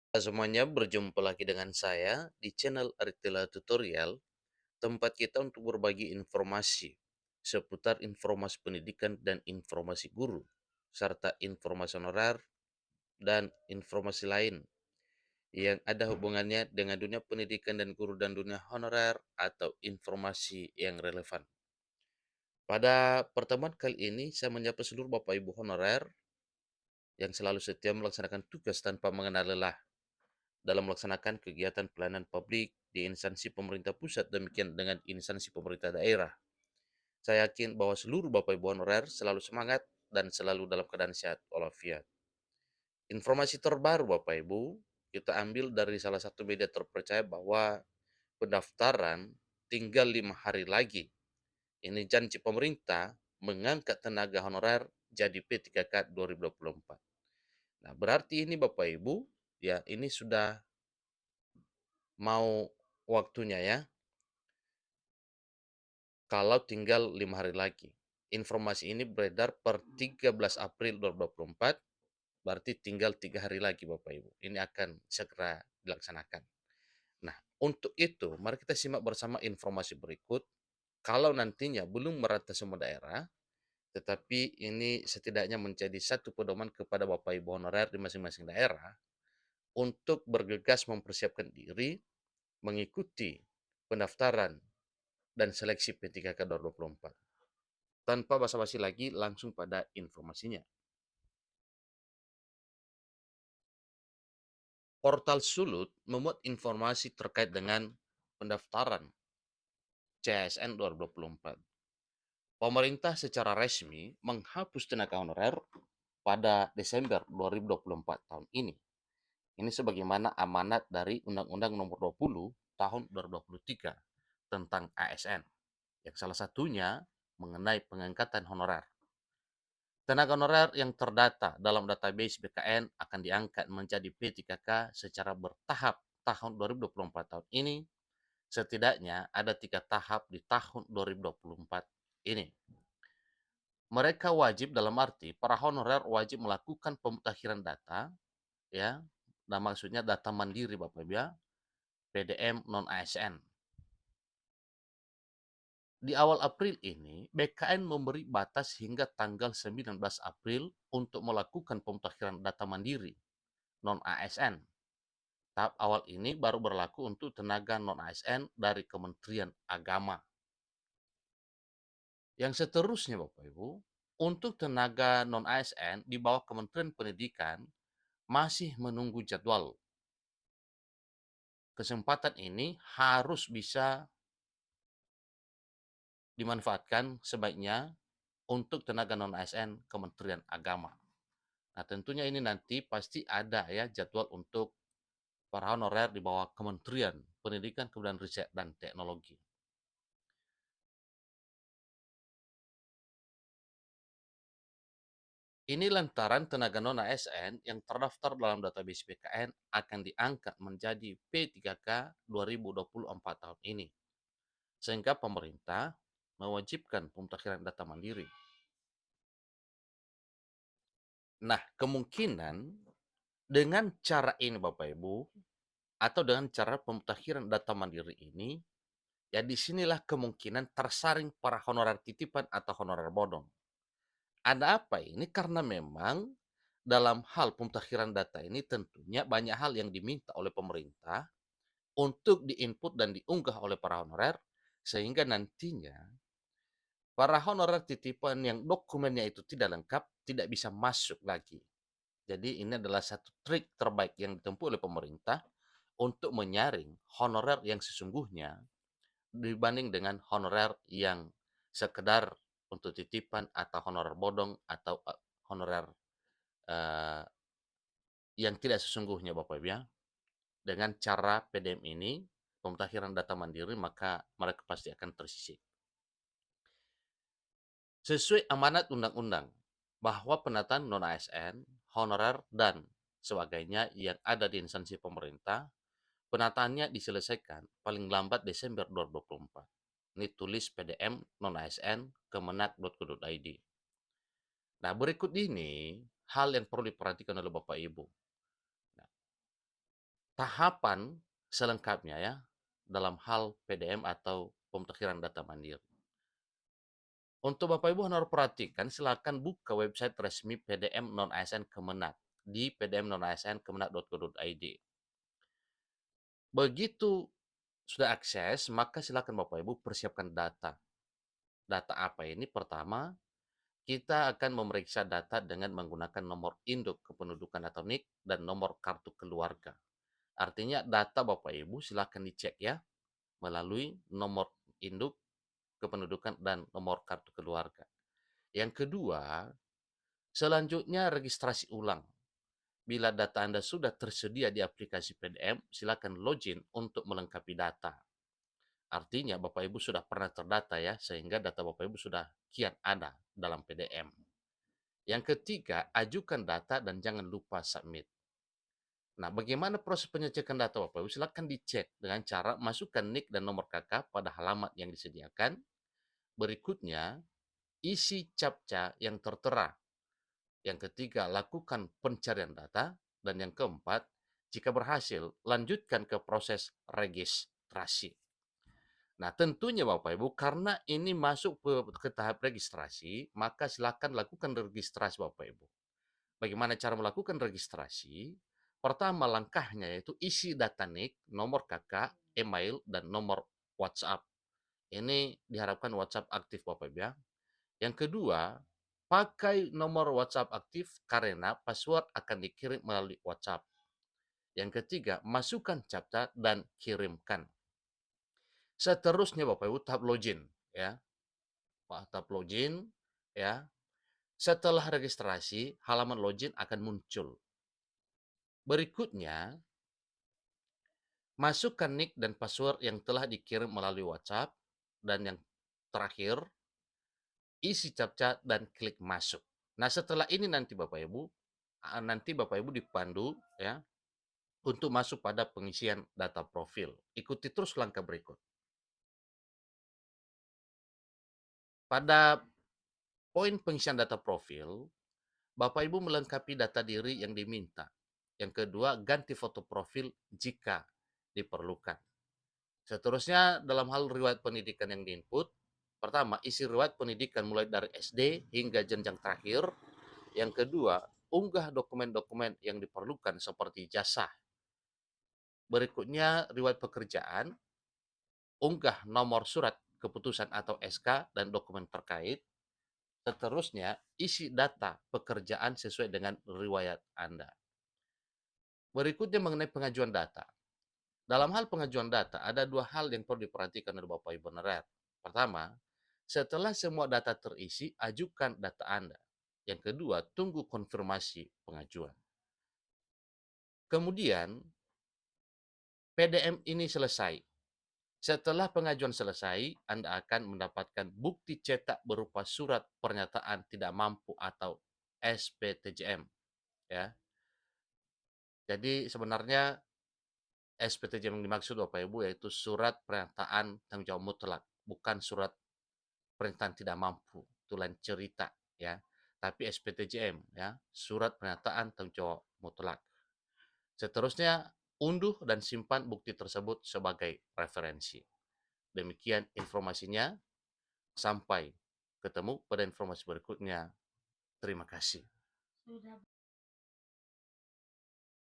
Halo semuanya, berjumpa lagi dengan saya di channel Aritila Tutorial, tempat kita untuk berbagi informasi seputar informasi pendidikan dan informasi guru, serta informasi honorer dan informasi lain yang ada hubungannya dengan dunia pendidikan dan guru dan dunia honorer atau informasi yang relevan. Pada pertemuan kali ini, saya menyapa seluruh Bapak Ibu honorer yang selalu setia melaksanakan tugas tanpa mengenal lelah dalam melaksanakan kegiatan pelayanan publik di instansi pemerintah pusat demikian dengan instansi pemerintah daerah. Saya yakin bahwa seluruh Bapak Ibu honorer selalu semangat dan selalu dalam keadaan sehat walafiat. Informasi terbaru Bapak Ibu, kita ambil dari salah satu media terpercaya bahwa pendaftaran tinggal 5 hari lagi. Ini janji pemerintah mengangkat tenaga honorer jadi P3K 2024. Nah, berarti ini Bapak Ibu, ya ini sudah mau waktunya ya, kalau tinggal 5 hari lagi. Informasi ini beredar per 13 April 2024, berarti tinggal 3 hari lagi Bapak Ibu. Ini akan segera dilaksanakan. Nah, untuk itu mari kita simak bersama informasi berikut. Kalau nantinya belum merata semua daerah, tetapi ini setidaknya menjadi satu pedoman kepada Bapak Ibu honorer di masing-masing daerah untuk bergegas mempersiapkan diri mengikuti pendaftaran dan seleksi P3K 2024. Tanpa basa-basi lagi, langsung pada informasinya. Portal Sulut memuat informasi terkait dengan pendaftaran CSN 2024. Pemerintah secara resmi menghapus tenaga honorer pada Desember 2024 tahun ini. Ini sebagaimana amanat dari Undang-Undang Nomor 20 tahun 2023 tentang ASN, yang salah satunya mengenai pengangkatan honorer. Tenaga honorer yang terdata dalam database BKN akan diangkat menjadi P3K secara bertahap tahun 2024 tahun ini. Setidaknya ada 3 tahap di tahun 2024 ini. Mereka wajib dalam arti para honorer wajib melakukan pemutakhiran data, ya, nah maksudnya data mandiri Bapak Ibu ya, PDM non ASN. Di awal April ini, BKN memberi batas hingga tanggal 19 April untuk melakukan pemutakhiran data mandiri non-ASN. Tahap awal ini baru berlaku untuk tenaga non-ASN dari Kementerian Agama. Yang seterusnya Bapak Ibu, untuk tenaga non-ASN di bawah Kementerian Pendidikan masih menunggu jadwal. Kesempatan ini harus bisa dimanfaatkan sebaiknya untuk tenaga non-ASN Kementerian Agama. Nah, tentunya ini nanti pasti ada ya jadwal untuk para honorer di bawah Kementerian Pendidikan, Kebudayaan Riset dan Teknologi. Ini lantaran tenaga non-ASN yang terdaftar dalam database BKN akan diangkat menjadi P3K 2024 tahun ini. Sehingga pemerintah mewajibkan pemutakhiran data mandiri. Nah, kemungkinan dengan cara ini Bapak Ibu, atau dengan cara pemutakhiran data mandiri ini, ya disinilah kemungkinan tersaring para honorer titipan atau honorer bodong. Ada apa ini? Karena memang dalam hal pemutakhiran data ini tentunya banyak hal yang diminta oleh pemerintah untuk diinput dan diunggah oleh para honorer, sehingga nantinya para honorer titipan yang dokumennya itu tidak lengkap tidak bisa masuk lagi. Jadi ini adalah satu trik terbaik yang ditempuh oleh pemerintah untuk menyaring honorer yang sesungguhnya dibanding dengan honorer yang sekedar untuk titipan atau honorer bodong atau honorer uh, yang tidak sesungguhnya Bapak Ibu ya. Dengan cara PDM ini, pemutakhiran data mandiri, maka mereka pasti akan tersisih. Sesuai amanat undang-undang bahwa penataan non-ASN, honorer, dan sebagainya yang ada di instansi pemerintah, penataannya diselesaikan paling lambat Desember 2024. Ini tulis PDM non-ASN kemenak.go.id. Nah, berikut ini hal yang perlu diperhatikan oleh Bapak Ibu. tahapan selengkapnya ya dalam hal PDM atau pemutakhiran data mandiri. Untuk Bapak Ibu harus perhatikan, silakan buka website resmi PDM non ASN Kemenag di pdmnonasnkemenag.go.id. Begitu sudah akses, maka silakan Bapak Ibu persiapkan data. Data apa ini? Pertama, kita akan memeriksa data dengan menggunakan nomor induk kependudukan atau NIK dan nomor kartu keluarga. Artinya data Bapak Ibu silakan dicek ya melalui nomor induk kependudukan dan nomor kartu keluarga. Yang kedua, selanjutnya registrasi ulang. Bila data Anda sudah tersedia di aplikasi PDM, silakan login untuk melengkapi data. Artinya Bapak Ibu sudah pernah terdata ya, sehingga data Bapak Ibu sudah kian ada dalam PDM. Yang ketiga, ajukan data dan jangan lupa submit. Nah, bagaimana proses pengecekan data Bapak Ibu? Silakan dicek dengan cara masukkan NIK dan nomor KK pada halaman yang disediakan. Berikutnya, isi captcha yang tertera. Yang ketiga, lakukan pencarian data. Dan yang keempat, jika berhasil, lanjutkan ke proses registrasi. Nah, tentunya Bapak Ibu, karena ini masuk ke tahap registrasi, maka silakan lakukan registrasi Bapak Ibu. Bagaimana cara melakukan registrasi? Pertama langkahnya yaitu isi data NIK, nomor KK, email, dan nomor WhatsApp. Ini diharapkan WhatsApp aktif Bapak Ibu ya. Yang kedua, pakai nomor WhatsApp aktif karena password akan dikirim melalui WhatsApp. Yang ketiga, masukkan captcha dan kirimkan. Seterusnya Bapak Ibu tahap login ya. Tahap login ya. Setelah registrasi, halaman login akan muncul. Berikutnya, masukkan NIK dan password yang telah dikirim melalui WhatsApp. Dan yang terakhir, isi captcha dan klik masuk. Nah, setelah ini nanti Bapak Ibu dipandu ya untuk masuk pada pengisian data profil. Ikuti terus langkah berikut. Pada poin pengisian data profil, Bapak Ibu melengkapi data diri yang diminta. Yang kedua, ganti foto profil jika diperlukan. Seterusnya, dalam hal riwayat pendidikan yang diinput, pertama, isi riwayat pendidikan mulai dari SD hingga jenjang terakhir. Yang kedua, unggah dokumen-dokumen yang diperlukan seperti ijazah. Berikutnya, riwayat pekerjaan, unggah nomor surat keputusan atau SK dan dokumen terkait. Seterusnya, isi data pekerjaan sesuai dengan riwayat Anda. Berikutnya mengenai pengajuan data. Dalam hal pengajuan data, ada dua hal yang perlu diperhatikan oleh Bapak Ibu Nerat. Pertama, setelah semua data terisi, ajukan data Anda. Yang kedua, tunggu konfirmasi pengajuan. Kemudian, PDM ini selesai. Setelah pengajuan selesai, Anda akan mendapatkan bukti cetak berupa surat pernyataan tidak mampu atau SPTJM. Ya. Jadi sebenarnya SPTJM yang dimaksud Bapak Ibu yaitu surat pernyataan tanggung jawab mutlak, bukan surat pernyataan tidak mampu. Itu lain cerita ya. Tapi SPTJM ya, surat pernyataan tanggung jawab mutlak. Seterusnya, unduh dan simpan bukti tersebut sebagai referensi. Demikian informasinya. Sampai ketemu pada informasi berikutnya. Terima kasih.